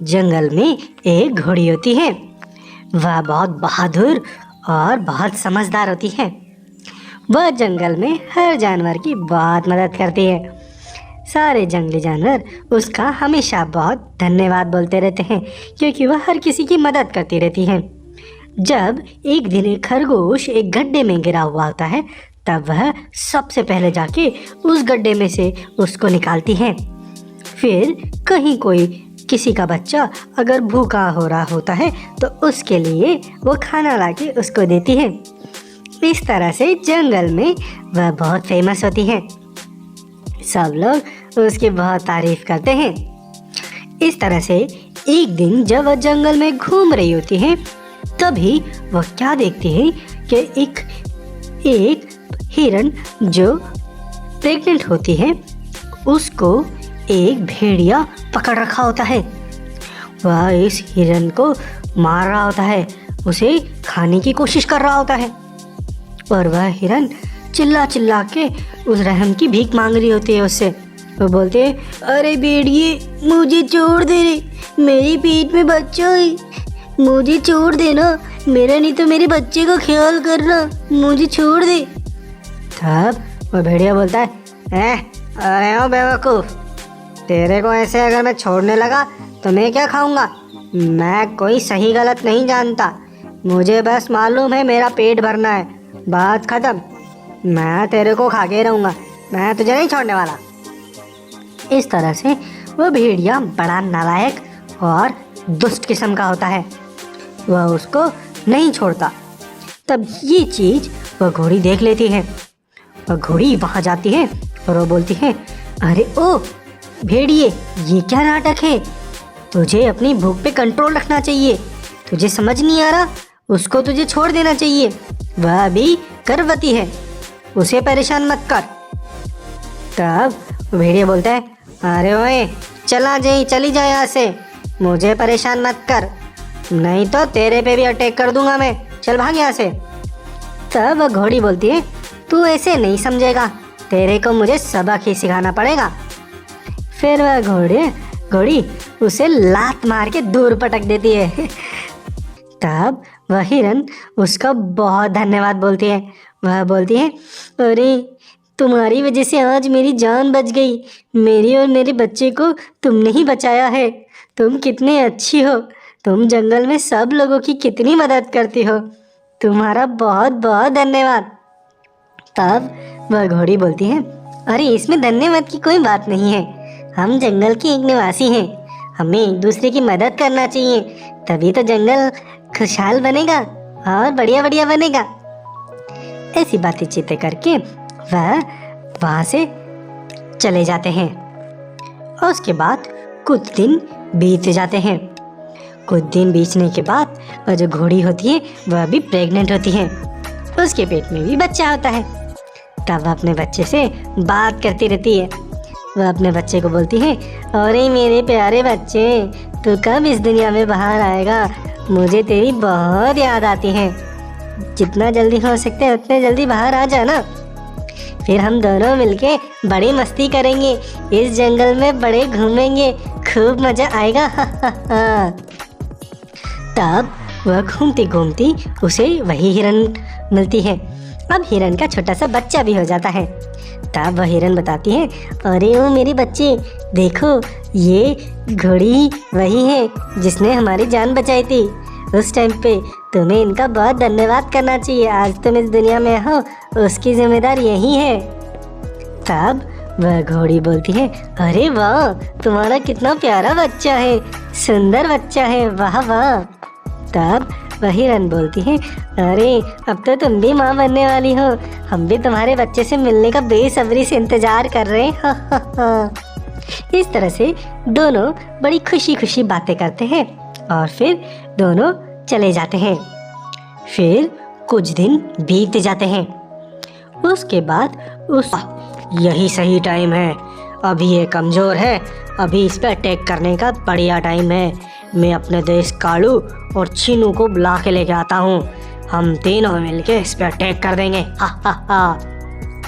जंगल में एक घोड़ी होती है। वह बहुत बहादुर और बहुत समझदार होती है। वह जंगल में हर जानवर की बहुत मदद करती है। सारे जंगली जानवर उसका हमेशा बहुत धन्यवाद बोलते रहते हैं, क्योंकि वह हर किसी की मदद करती रहती है। जब एक दिन एक खरगोश एक गड्ढे में गिरा हुआ होता है, तब वह सबसे पहले जाके उस गड्ढे में से उसको निकालती है। फिर कहीं कोई किसी का बच्चा अगर भूखा हो रहा होता है तो उसके लिए वो खाना लाके उसको देती है। इस तरह से जंगल में वह बहुत फेमस होती है। सब लोग उसकी बहुत तारीफ करते हैं। इस तरह से एक दिन जब वह जंगल में घूम रही होती है, तभी वह क्या देखती है कि एक हिरन जो प्रेग्नेंट होती है, उसको एक भेड़िया पकड़ रखा होता है। वह इस हिरन को मार रहा होता है, उसे खाने की कोशिश कर रहा होता है, और वह हिरन चिल्ला चिल्ला के उस रहम की भीख मांग रही होती है उससे। वो बोलते हैं, अरे भेड़िए मुझे छोड़ दे रे, मेरी पेट में बच्चा है, मुझे छोड़ देना, मेरा नहीं तो मेरे बच्चे का ख्याल करना, मुझे छोड़ दे। तब वो भेड़िया बोलता है, अरे ओ बेवकूफ़, तेरे को ऐसे अगर मैं छोड़ने लगा तो मैं क्या खाऊंगा? मैं कोई सही गलत नहीं जानता, मुझे बस मालूम है मेरा पेट भरना है, बात खत्म। मैं तेरे को खा के रहूँगा, मैं तुझे नहीं छोड़ने वाला। इस तरह से वो भेड़िया बड़ा नालायक और दुष्ट किस्म का होता है, वह उसको नहीं छोड़ता। तब ये चीज़ वह घोड़ी देख लेती है। वह घोड़ी वहाँ जाती है और वो बोलती है, अरे ओ भेड़िए, ये क्या नाटक है? तुझे अपनी भूख पे कंट्रोल रखना चाहिए, तुझे समझ नहीं आ रहा? उसको तुझे छोड़ देना चाहिए, वह अभी गर्भवती है, उसे परेशान मत कर। तब भेड़िया बोलता है, अरे ओए चली जा यहाँ से, मुझे परेशान मत कर, नहीं तो तेरे पे भी अटैक कर दूंगा मैं, चल भाग यहाँ से। तब वह घोड़ी बोलती है, तू ऐसे नहीं समझेगा, तेरे को मुझे सबक ही सिखाना पड़ेगा। फिर वह घोड़ी उसे लात मार के दूर पटक देती है। तब वह हिरन उसका बहुत धन्यवाद बोलती है। वह बोलती है, अरे तुम्हारी वजह से आज मेरी जान बच गई, मेरी और मेरे बच्चे को तुमने ही बचाया है, तुम कितनी अच्छी हो, तुम जंगल में सब लोगों की कितनी मदद करती हो, तुम्हारा बहुत बहुत धन्यवाद। तब वह घोड़ी बोलती है, अरे इसमें धन्यवाद की कोई बात नहीं है, हम जंगल के एक निवासी हैं, हमें एक दूसरे की मदद करना चाहिए, तभी तो जंगल खुशहाल बनेगा और बढ़िया बढ़िया बनेगा। ऐसी बातें चीतें करके वह वहाँ से चले जाते हैं। और उसके बाद कुछ दिन बीत जाते हैं। कुछ दिन बीतने के बाद वह जो घोड़ी होती है वह भी प्रेग्नेंट होती है, उसके पेट में भी बच्चा होता है। तब वह अपने बच्चे से बात करती रहती है। वह अपने बच्चे को बोलती है, अरे मेरे प्यारे बच्चे, तू कब इस दुनिया में बाहर आएगा? मुझे तेरी बहुत याद आती है, जितना जल्दी हो सकता है उतने जल्दी बाहर आ जाना, फिर हम दोनों मिलके बड़ी मस्ती करेंगे, इस जंगल में बड़े घूमेंगे, खूब मजा आएगा। तब वह घूमती घूमती उसे वही हिरन मिलती है। अब हिरन का छोटा सा बच्चा भी हो जाता है। तब वह हिरन बताती है, अरे ओ मेरे बच्चे, देखो ये घोड़ी वही है जिसने हमारी जान बचाई थी उस टाइम पे, तुम्हें इनका बहुत धन्यवाद करना चाहिए, आज तुम इस दुनिया में हो उसकी जिम्मेदार यही है। तब वह घोड़ी बोलती है, अरे वाह, तुम्हारा कितना प्यारा बच्चा है, सुंदर बच्चा है, वाह वाह। तब वह हिरन बोलती है, अरे अब तो तुम भी माँ बनने वाली हो, हम भी तुम्हारे बच्चे से मिलने का बेसब्री से इंतजार कर रहे हैं। इस तरह से दोनों बड़ी खुशी खुशी बातें करते हैं और फिर दोनों चले जाते हैं। फिर कुछ दिन बीत जाते हैं। उसके बाद यही सही टाइम है, अभी ये कमज़ोर है, अभी इस पर अटैक करने का बढ़िया टाइम है, मैं अपने देश कालू और चीनू को बुला के लेके आता हूँ, हम तीनों मिलके इस पर अटैक कर देंगे, हा हा हा।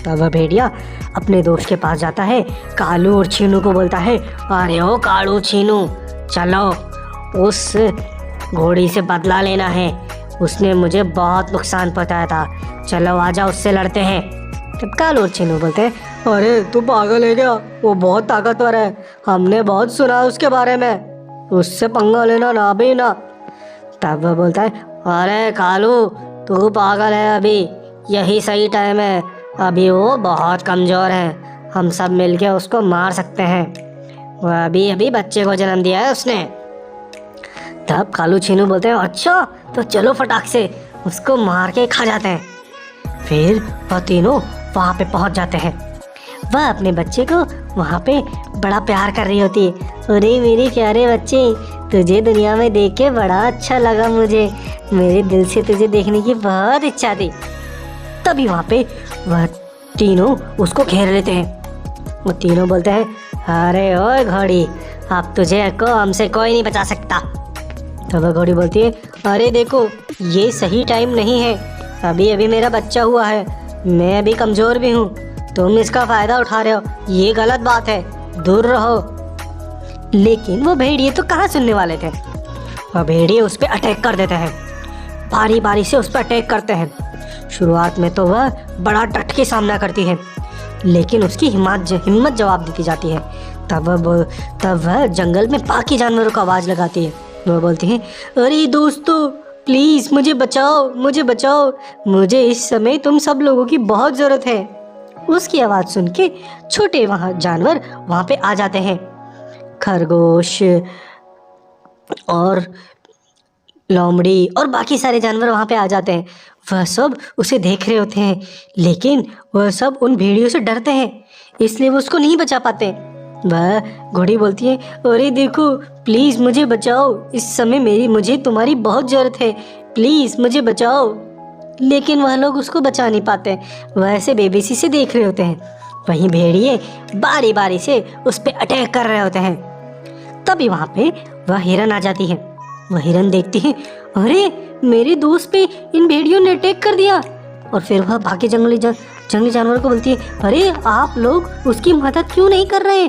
तब वह भेड़िया अपने दोस्त के पास जाता है, कालू और चीनू को बोलता है, अरे ओ कालू चीनू, चलो उस घोड़ी से बदला लेना है। उसने मुझे बहुत नुकसान पहुंचाया था। चलो आजा, उससे लड़ते हैं। तब कालू और चीनू बोलते हैं, अरे तू पागल है क्या? वो बहुत ताकतवर है, हमने बहुत सुना उसके बारे में, उससे पंगा लेना ना भी ना। तब वह बोलता है, अरे कालू तू पागल है, अभी यही सही टाइम है, अभी वो बहुत कमज़ोर है, हम सब मिलके उसको मार सकते हैं, वह अभी अभी बच्चे को जन्म दिया है उसने। तब कालू चीनू बोलते हैं, अच्छा तो चलो फटाक से उसको मार के खा जाते हैं। फिर वह तीनों वहाँ पे पहुँच जाते हैं। वह अपने बच्चे को वहाँ पे बड़ा प्यार कर रही होती है। अरे मेरे प्यारे बच्चे, तुझे दुनिया में देख के बड़ा अच्छा लगा, मुझे मेरे दिल से तुझे देखने की बहुत इच्छा थी। तभी वहाँ पे वह तीनों उसको घेर लेते हैं। वो तीनों बोलते हैं, अरे ओए घोड़ी, अब तुझे को हमसे कोई नहीं बचा सकता। तो वह घोड़ी बोलती है, अरे देखो ये सही टाइम नहीं है, अभी अभी मेरा बच्चा हुआ है, मैं अभी कमज़ोर भी हूँ, तुम इसका फ़ायदा उठा रहे हो, ये गलत बात है, दूर रहो। लेकिन वो भेड़िए तो कहाँ सुनने वाले थे। वह भेड़िए उस पर अटैक कर देते हैं, बारी बारी से उस पर अटैक करते हैं। शुरुआत में तो वह बड़ा डट के सामना करती है, लेकिन उसकी हिम्मत जवाब देती जाती है। तब वह जंगल में बाकी जानवरों को आवाज़ लगाती है। वह बोलती है, अरे दोस्तों प्लीज़ मुझे बचाओ, मुझे बचाओ, मुझे इस समय तुम सब लोगों की बहुत ज़रूरत है। उसकी आवाज़ सुन के छोटे जानवर वहाँ पे आ जाते हैं। खरगोश और लोमड़ी और बाकी सारे जानवर वहाँ पे आ जाते हैं। वह सब उसे देख रहे होते हैं, लेकिन वह सब उन भेड़ियों से डरते हैं, इसलिए वो उसको नहीं बचा पाते। वह घोड़ी बोलती है, अरे देखो प्लीज़ मुझे बचाओ, इस समय मुझे तुम्हारी बहुत ज़रूरत है, प्लीज़ मुझे बचाओ। लेकिन वह लोग उसको बचा नहीं पाते, वह ऐसे बेबसी से देख रहे होते हैं। वहीं भेड़िए बारी बारी से उस पर अटैक कर रहे होते हैं। तभी वहाँ पे वह हिरन आ जाती है। वह हिरन देखती है, अरे मेरे दोस्त पे इन भेड़ियों ने अटैक कर दिया। और फिर वह बाकी जंगली जानवरों को बोलती है, अरे आप लोग उसकी मदद क्यों नहीं कर रहे?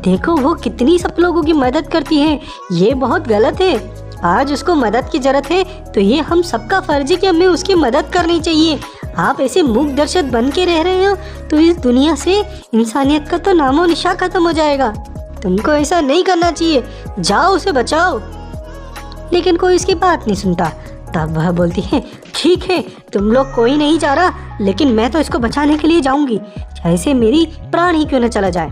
देखो वो कितनी सब लोगों की मदद करती है, ये बहुत गलत है। आज उसको मदद की जरूरत है, तो ये हम सबका फर्ज है कि हमें उसकी मदद करनी चाहिए। आप ऐसे मूक दर्शक बन के रह रहे हो तो इस दुनिया से इंसानियत का तो नामो निशान खत्म हो जाएगा। तुमको ऐसा नहीं करना चाहिए, जाओ उसे बचाओ। लेकिन कोई इसकी बात नहीं सुनता। तब वह बोलती है, ठीक है तुम लोग कोई नहीं जा रहा, लेकिन मैं तो इसको बचाने के लिए जाऊंगी, चाहे से मेरी प्राण ही क्यों न चला जाए।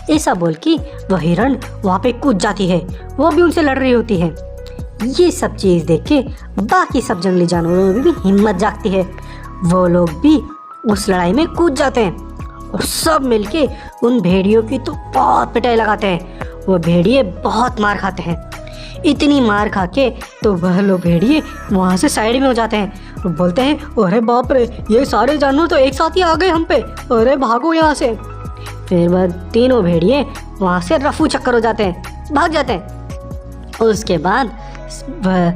ऐसा बोल के वह हिरण वहाँ पे कूद जाती है, वो भी उनसे लड़ रही होती है। ये सब चीज़ देख के बाकी सब जंगली जानवरों में भी हिम्मत जागती है, वो लोग भी उस लड़ाई में कूद जाते हैं और सब मिलके उन भेड़ियों की तो बहुत पिटाई लगाते हैं। वो भेड़िए बहुत मार खाते हैं, इतनी मार खा के तो वह लोग भेड़िए वहाँ से साइड में हो जाते हैं और बोलते हैं, अरे बाप रे, ये सारे जानवर तो एक साथ ही आ गए हम पे, अरे भागो यहाँ से। फिर वह तीनों भेड़िए वहाँ से रफू चक्कर हो जाते हैं, भाग जाते हैं। उसके बाद वह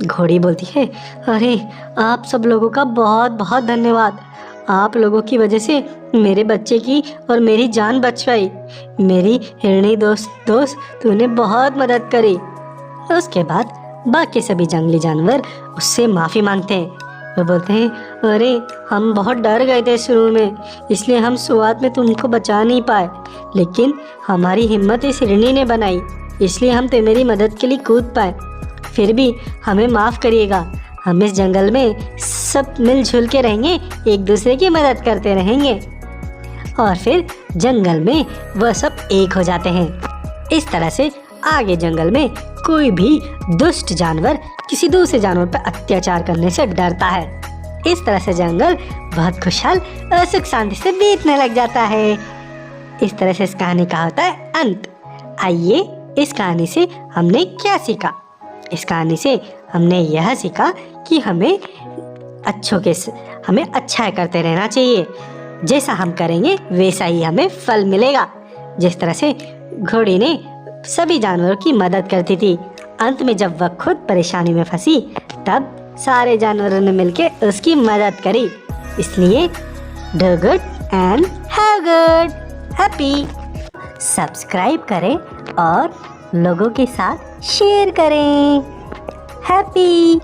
घोड़ी बोलती है, अरे आप सब लोगों का बहुत बहुत धन्यवाद, आप लोगों की वजह से मेरे बच्चे की और मेरी जान बच पाई। मेरी हिरणी दोस्त तूने बहुत मदद करी। उसके बाद बाकी सभी जंगली जानवर उससे माफ़ी मांगते हैं। वो बोलते हैं, अरे हम बहुत डर गए थे शुरू में, इसलिए हम शुरुआत में तुमको बचा नहीं पाए, लेकिन हमारी हिम्मत इस हिरणी ने बनाई, इसलिए हम तुम्हारी मदद के लिए कूद पाए। फिर भी हमें माफ़ करिएगा, हम इस जंगल में सब मिलजुल के रहेंगे, एक दूसरे की मदद करते रहेंगे। और फिर जंगल में वह सब एक हो जाते हैं। इस तरह से आगे जंगल में कोई भी दुष्ट जानवर किसी दूसरे जानवर पर अत्याचार करने से डरता है। इस तरह से जंगल बहुत खुशहाल और सुख शांति से बीतने लग जाता है। इस तरह से इस कहानी का होता है अंत। आइए इस कहानी से हमने क्या सीखा? इस कहानी से हमने यह सीखा कि हमें अच्छा करते रहना चाहिए। जैसा हम करेंगे वैसा ही हमें फल मिलेगा। जिस तरह से घोड़ी ने सभी जानवरों की मदद करती थी, अंत में जब वह खुद परेशानी में फंसी तब सारे जानवरों ने मिलकर उसकी मदद करी। इसलिए do good and have good happy. Subscribe करें और लोगों के साथ शेयर करें। हैप्पी